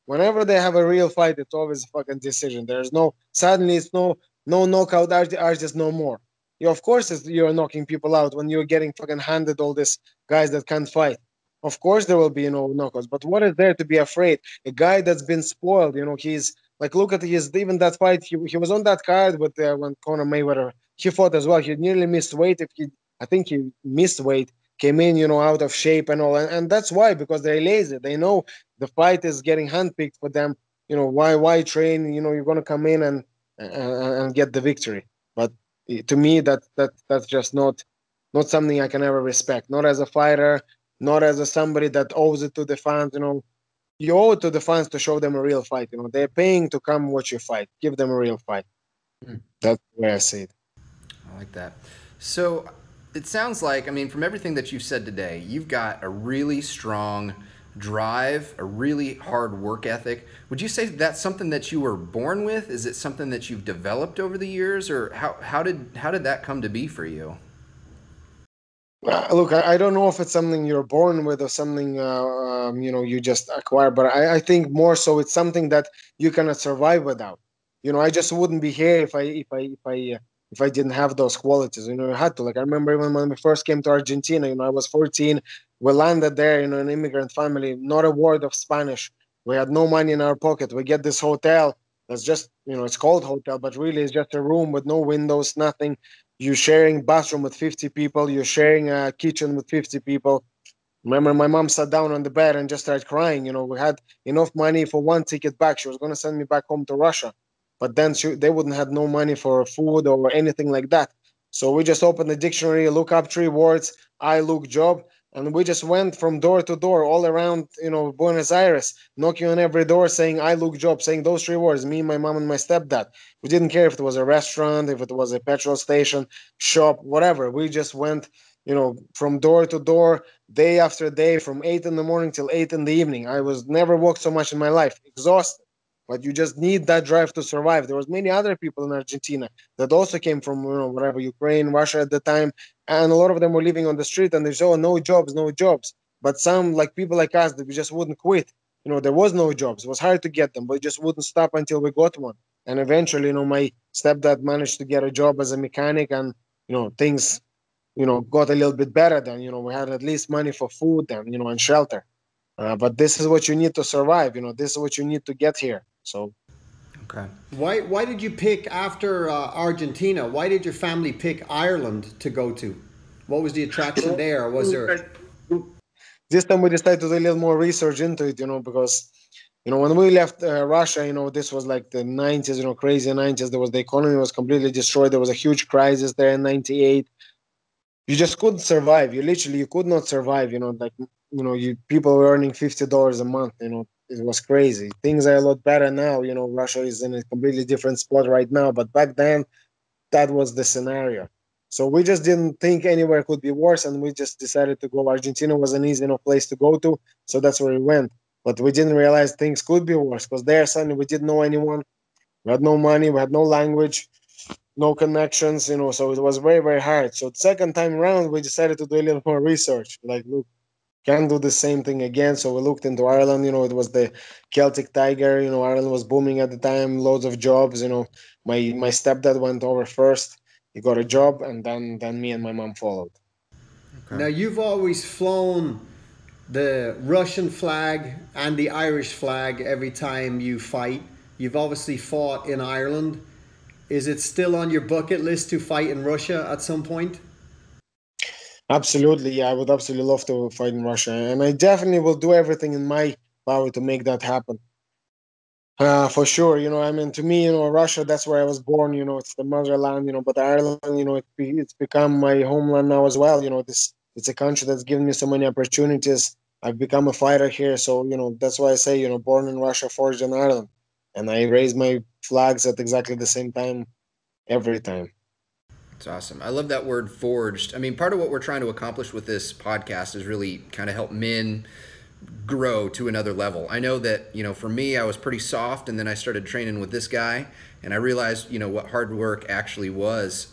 Whenever they have a real fight, it's always a fucking decision. There's suddenly it's no knockout artists no more. Of course you're knocking people out when you're getting fucking handed all these guys that can't fight. Of course there will be knockouts, but what is there to be afraid? A guy that's been spoiled, he's like, look at even that fight. He was on that card with when Conor Mayweather he fought as well. He nearly missed weight. I think he missed weight, came in, out of shape and all, and that's why, because they're lazy. They know the fight is getting handpicked for them. Why train? You're gonna come in and get the victory. But to me, that's just not something I can ever respect. Not as a fighter, not as somebody that owes it to the fans. You owe it to the fans to show them a real fight. They're paying to come watch you fight. Give them a real fight. That's the way I see it. I like that. So it sounds like, from everything that you've said today, you've got a really strong drive, a really hard work ethic. Would you say that's something that you were born with? Is it something that you've developed over the years, or how did that come to be for you? Look, I don't know if it's something you're born with or something you just acquire, but I think more so it's something that you cannot survive without. I just wouldn't be here if I didn't have those qualities. I had to. Like, I remember when we first came to Argentina. I was 14. We landed there, an immigrant family, not a word of Spanish. We had no money in our pocket. We get this hotel that's just, it's called hotel, but really it's just a room with no windows, nothing. You're sharing bathroom with 50 people. You're sharing a kitchen with 50 people. Remember, my mom sat down on the bed and just started crying. We had enough money for one ticket back. She was going to send me back home to Russia. But then they wouldn't have no money for food or anything like that. So we just opened the dictionary, look up 3 words, I look job, and we just went from door to door all around, Buenos Aires, knocking on every door saying I look job, saying those 3 words, me, my mom, and my stepdad. We didn't care if it was a restaurant, if it was a petrol station, shop, whatever. We just went, from door to door, day after day, from 8 in the morning till 8 in the evening. I was never walked so much in my life, exhausted. But you just need that drive to survive. There was many other people in Argentina that also came from whatever Ukraine, Russia at the time, and a lot of them were living on the street and they said, "Oh, no jobs, no jobs." But some like people like us that we just wouldn't quit. There was no jobs. It was hard to get them, but we just wouldn't stop until we got one. And eventually, my stepdad managed to get a job as a mechanic, and things got a little bit better. Then we had at least money for food and shelter. But this is what you need to survive. This is what you need to get here. So Okay. Why did you pick after Argentina? Why did your family pick Ireland to go to? What was the attraction there? Was there? this time we decided to do a little more research into it, because when we left Russia, this was like the 90s, crazy 90s. There was the economy was completely destroyed. There was a huge crisis there in 98. You just couldn't survive. You could not survive. Like you people were earning $50 a month. It was crazy. Things are a lot better now. Russia is in a completely different spot right now, but back then that was the scenario. So we just didn't think anywhere could be worse, and we just decided to go. Argentina was an easy enough place to go to, so that's where we went. But we didn't realize things could be worse because there suddenly we didn't know anyone. We had no money, we had no language, no connections, so it was very, very hard. So the second time around, we decided to do a little more research. Like, look, can't do the same thing again. So we looked into Ireland. It was the Celtic Tiger. Ireland was booming at the time, loads of jobs. My stepdad went over first. He got a job, and then me and my mom followed. Now Okay. you've always flown the Russian flag and the Irish flag every time you fight. You've obviously fought in Ireland. Is it still on your bucket list to fight in Russia at some point? Absolutely, yeah, I would absolutely love to fight in Russia, and I definitely will do everything in my power to make that happen. For sure, I mean, to me, Russia, that's where I was born. It's the motherland. But Ireland, it's become my homeland now as well. This it's a country that's given me so many opportunities. I've become a fighter here, so that's why I say, born in Russia, forged in Ireland, and I raise my flags at exactly the same time every time. It's awesome. I love that word forged. I mean, part of what we're trying to accomplish with this podcast is really kind of help men grow to another level. I know that, for me, I was pretty soft, and then I started training with this guy, and I realized, what hard work actually was.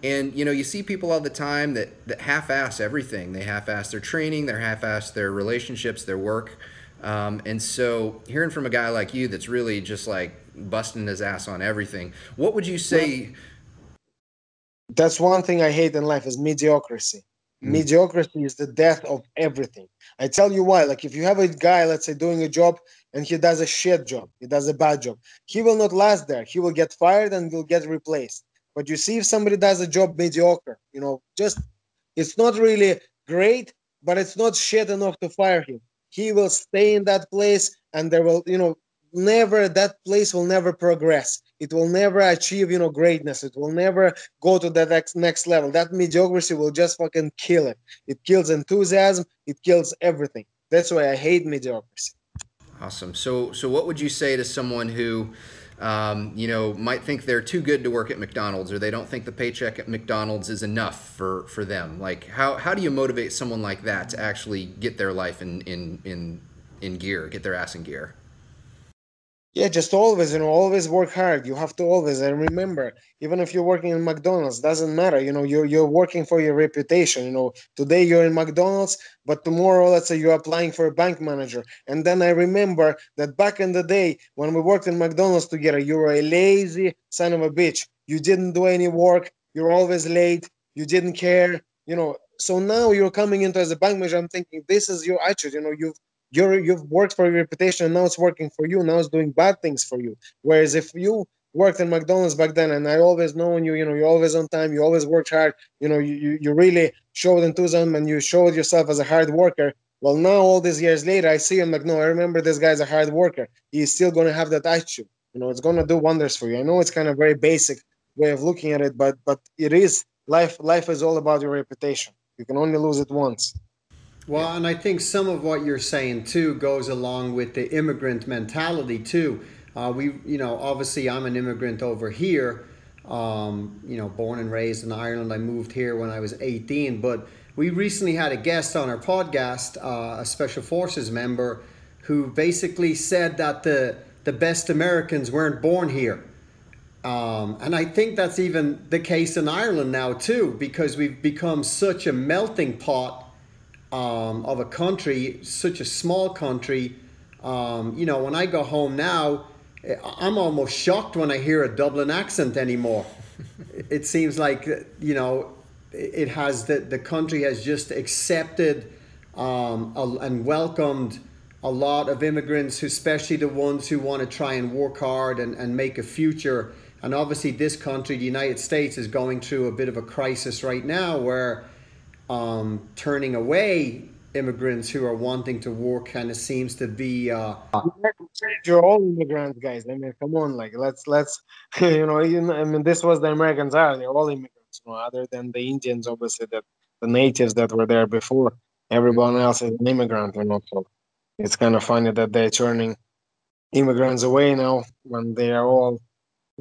And, you see people all the time that half-ass everything. They half-ass their training, they half-ass their relationships, their work. And so hearing from a guy like you that's really just like busting his ass on everything, what would you say? That's one thing I hate in life is mediocrity. Mm, Mediocrity is the death of everything. I tell you why. Like if you have a guy, let's say, doing a job and he does a shit job, he does a bad job, he will not last there. He will get fired and will get replaced. But you see, if somebody does a job mediocre, just it's not really great, but it's not shit enough to fire him. He will stay in that place, and there will, never that place will never progress. It will never achieve, greatness. It will never go to the next level. That mediocrity will just fucking kill it. It kills enthusiasm. It kills everything. That's why I hate mediocrity. awesome. So what would you say to someone who, might think they're too good to work at McDonald's, or they don't think the paycheck at McDonald's is enough for them? Like, how do you motivate someone like that to actually get their life in gear, get their ass in gear? Yeah, just always, always work hard. You have to always, and remember, even if you're working in McDonald's, doesn't matter. You're working for your reputation. Today you're in McDonald's, but tomorrow, let's say you're applying for a bank manager. And then I remember that back in the day when we worked in McDonald's together, you were a lazy son of a bitch. You didn't do any work. You're always late. You didn't care. So now you're coming into as a bank manager. I'm thinking this is your attitude. You've worked for your reputation and now it's working for you. Now it's doing bad things for you. Whereas if you worked in McDonald's back then and I always known you, you're always on time, you always worked hard, you really showed enthusiasm and you showed yourself as a hard worker. Well, now all these years later, I see him like, no, I remember this guy's a hard worker. He's still going to have that attitude. It's going to do wonders for you. I know it's kind of very basic way of looking at it, but it is life. Life is all about your reputation. You can only lose it once. Well, and I think some of what you're saying too goes along with the immigrant mentality too. Obviously I'm an immigrant over here, born and raised in Ireland. I moved here when I was 18, but we recently had a guest on our podcast, a Special Forces member, who basically said that the best Americans weren't born here. And I think that's even the case in Ireland now too, because we've become such a melting pot of a country, such a small country. When I go home now, I'm almost shocked when I hear a Dublin accent anymore. It seems like, it has the country has just accepted and welcomed a lot of immigrants, especially the ones who want to try and work hard and make a future. And obviously this country, the United States, is going through a bit of a crisis right now where turning away immigrants who are wanting to work kind of seems to be You're all immigrants, guys. I mean, come on, like let's this was the Americans are. They're all immigrants, other than the Indians, obviously, that the natives that were there before. Everyone else is an immigrant, So it's kind of funny that they're turning immigrants away now when they are all,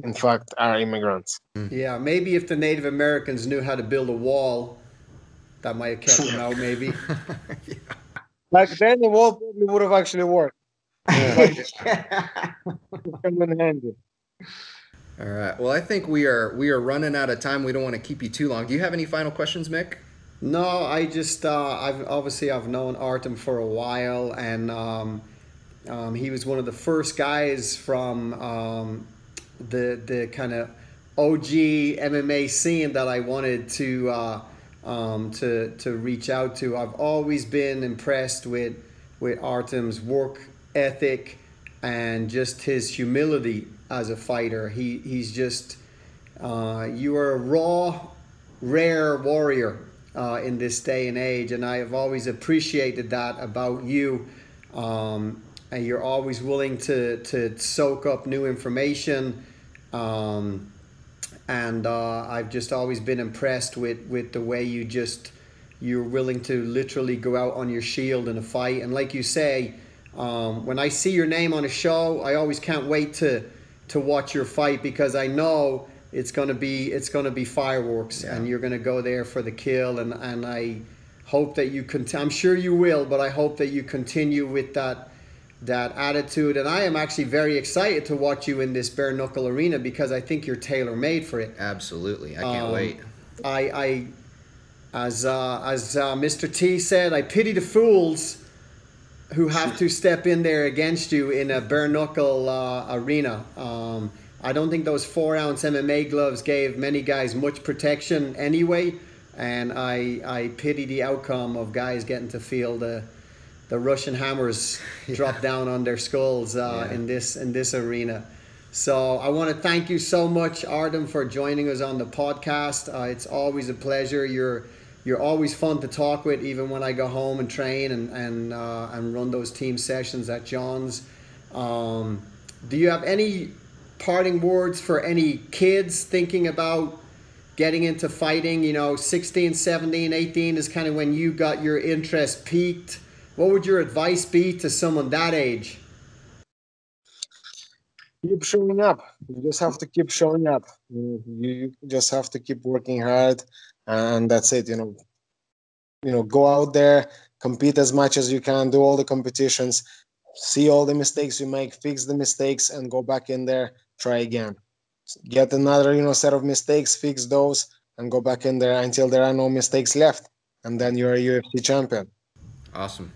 in fact, are immigrants. Yeah, maybe if the Native Americans knew how to build a wall, that might have kept them out, maybe. Yeah. Back then, the wall probably would have actually worked. Come in handy. All right. Well, I think we are running out of time. We don't want to keep you too long. Do you have any final questions, Mick? No, I just I've known Artem for a while, and he was one of the first guys from the kind of OG MMA scene that I wanted to reach out to. I've always been impressed with Artem's work ethic and just his humility as a fighter. He's just you are a raw, rare warrior in this day and age, and I have always appreciated that about you. And you're always willing to soak up new information. And I've just always been impressed with the way you're willing to literally go out on your shield in a fight. And like you say, when I see your name on a show, I always can't wait to watch your fight, because I know it's gonna be fireworks, and you're gonna go there for the kill. And I hope that you I'm sure you will, but I hope that you continue with that attitude. And I am actually very excited to watch you in this bare knuckle arena, because I think you're tailor made for it. Absolutely, I can't wait. As Mr. T said, I pity the fools who have to step in there against you in a bare knuckle arena. I don't think those 4-ounce MMA gloves gave many guys much protection anyway, and I pity the outcome of guys getting to feel the Russian hammers drop down on their skulls in this arena. So I want to thank you so much, Artem, for joining us on the podcast. It's always a pleasure. You're always fun to talk with, even when I go home and train and run those team sessions at John's. Do you have any parting words for any kids thinking about getting into fighting? 16, 17, 18 is kind of when you got your interest peaked. What would your advice be to someone that age? Keep showing up. You just have to keep showing up. You just have to keep working hard, and that's it. Go out there, compete as much as you can, do all the competitions, see all the mistakes you make, fix the mistakes, and go back in there, try again. Get another, set of mistakes, fix those, and go back in there until there are no mistakes left, and then you're a UFC champion. Awesome.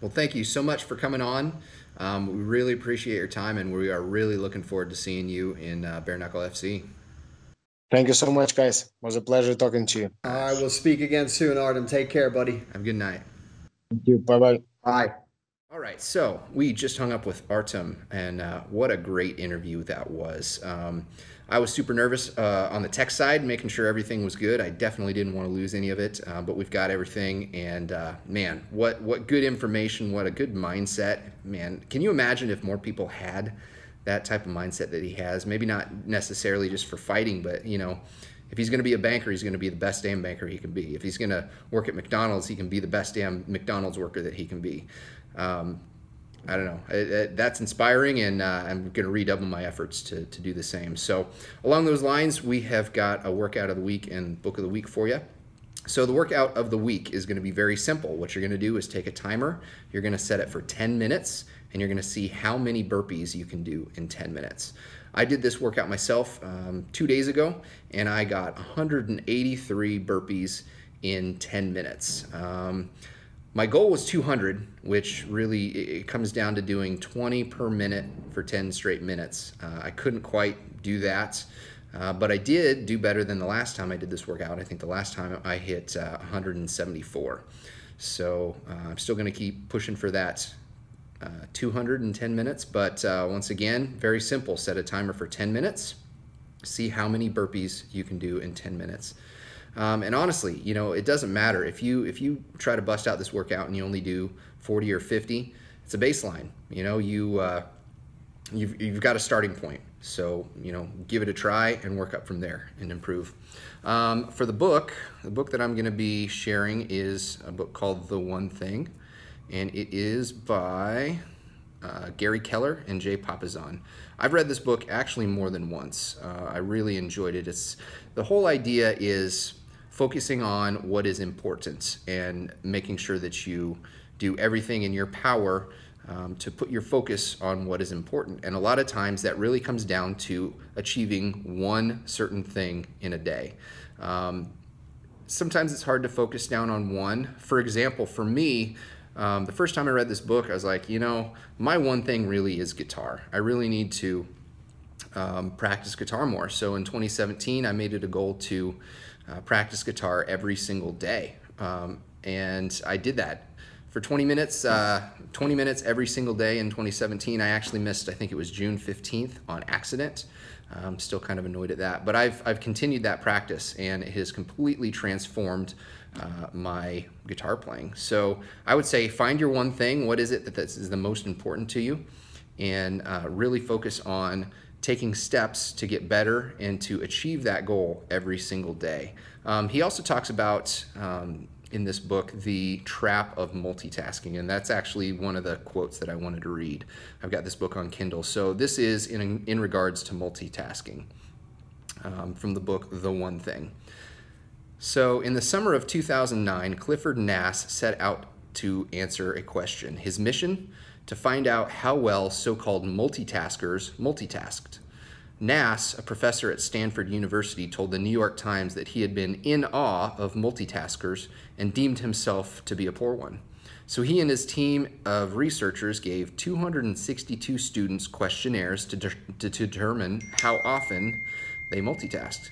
Well, thank you so much for coming on. We really appreciate your time, and we are really looking forward to seeing you in Bareknuckle FC. Thank you so much, guys. It was a pleasure talking to you. I will speak again soon, Artem. Take care, buddy. Have a good night. Thank you. Bye-bye. Bye. All right, so we just hung up with Artem, and what a great interview that was. I was super nervous on the tech side, making sure everything was good. I definitely didn't want to lose any of it, but we've got everything. And man, what good information, what a good mindset. Man, can you imagine if more people had that type of mindset that he has. Maybe not necessarily just for fighting, but you know, if he's going to be a banker, he's going to be the best damn banker he can be. If he's going to work at McDonald's, he can be the best damn McDonald's worker that he can be. I don't know. That's inspiring, and I'm going to redouble my efforts to do the same. So along those lines, we have got a workout of the week and book of the week for you. So the workout of the week is going to be very simple. What you're going to do is take a timer. You're going to set it for 10 minutes, and you're going to see how many burpees you can do in 10 minutes. I did this workout myself 2 days ago, and I got 183 burpees in 10 minutes. My goal was 200, which really it comes down to doing 20 per minute for 10 straight minutes. I couldn't quite do that, but I did do better than the last time I did this workout. I think the last time I hit 174. So I'm still going to keep pushing for that 210 minutes, but once again, very simple. Set a timer for 10 minutes. See how many burpees you can do in 10 minutes. And honestly, you know, it doesn't matter if you try to bust out this workout and you only do 40 or 50. It's a baseline. You know, you've got a starting point. So, you know, give it a try and work up from there and improve. For the book that I'm going to be sharing is a book called The One Thing, and it is by Gary Keller and Jay Papasan. I've read this book actually more than once. I really enjoyed it. The whole idea is focusing on what is important and making sure that you do everything in your power to put your focus on what is important. And a lot of times that really comes down to achieving one certain thing in a day. Sometimes it's hard to focus down on one. For example, for me, the first time I read this book, I was like, you know, my one thing really is guitar. I really need to practice guitar more. So in 2017, I made it a goal to practice guitar every single day. And I did that for 20 minutes every single day in 2017. I actually missed, I think it was June 15th on accident. I'm still kind of annoyed at that, but I've continued that practice, and it has completely transformed my guitar playing. So I would say find your one thing. What is it that is the most important to you? And really focus on taking steps to get better and to achieve that goal every single day. He also talks about, in this book, the trap of multitasking, and that's actually one of the quotes that I wanted to read. I've got this book on Kindle. So this is in regards to multitasking, from the book The One Thing. So in the summer of 2009, Clifford Nass set out to answer a question. His mission? To find out how well so-called multitaskers multitasked. Nass, a professor at Stanford University, told the New York Times that he had been in awe of multitaskers and deemed himself to be a poor one. So he and his team of researchers gave 262 students questionnaires to determine how often they multitasked.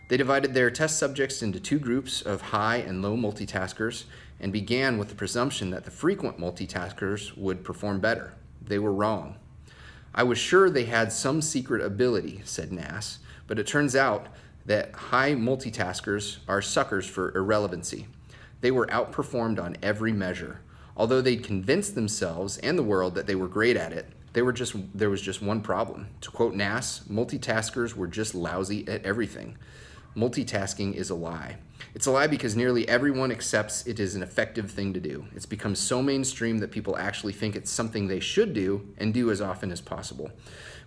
They divided their test subjects into two groups of high and low multitaskers and began with the presumption that the frequent multitaskers would perform better. They were wrong. I was sure they had some secret ability, said Nass, but it turns out that high multitaskers are suckers for irrelevancy. They were outperformed on every measure. Although they'd convinced themselves and the world that they were great at it, there was just one problem. To quote Nass, multitaskers were just lousy at everything. Multitasking is a lie. It's a lie because nearly everyone accepts it is an effective thing to do. It's become so mainstream that people actually think it's something they should do and do as often as possible.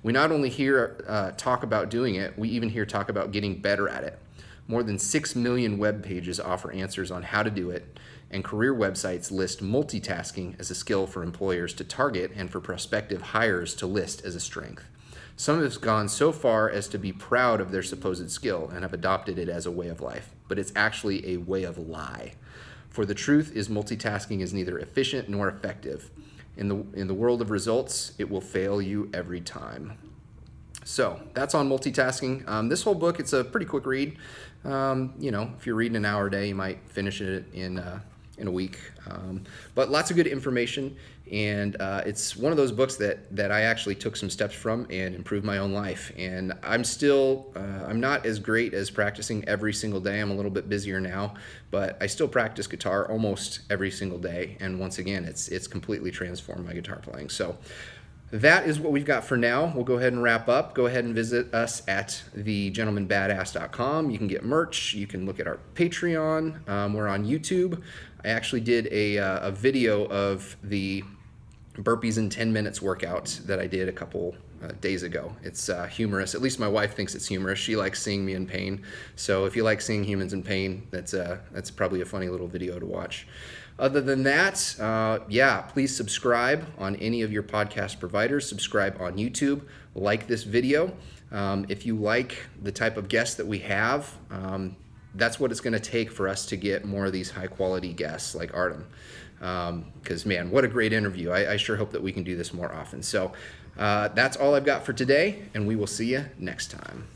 We not only hear talk about doing it, we even hear talk about getting better at it. More than 6 million web pages offer answers on how to do it, and career websites list multitasking as a skill for employers to target and for prospective hires to list as a strength. Some have gone so far as to be proud of their supposed skill and have adopted it as a way of life, but it's actually a way of lie. For the truth is multitasking is neither efficient nor effective. In the world of results, it will fail you every time. So that's on multitasking. This whole book, it's a pretty quick read. You know, if you're reading an hour a day, you might finish it in a week. But lots of good information, and it's one of those books that I actually took some steps from and improved my own life. And I'm still, I'm not as great as practicing every single day. I'm a little bit busier now, but I still practice guitar almost every single day. And once again, it's completely transformed my guitar playing. So that is what we've got for now. We'll go ahead and wrap up. Go ahead and visit us at thegentlemanbadass.com. You can get merch. You can look at our Patreon. We're on YouTube. I actually did a video of the burpees in 10 minutes workout that I did a couple days ago. It's humorous. At least my wife thinks it's humorous. She likes seeing me in pain. So if you like seeing humans in pain, that's probably a funny little video to watch. Other than that, yeah, please subscribe on any of your podcast providers. Subscribe on YouTube. Like this video. If you like the type of guests that we have, that's what it's going to take for us to get more of these high quality guests like Artem. Because, man, what a great interview. I sure hope that we can do this more often. So that's all I've got for today, and we will see you next time.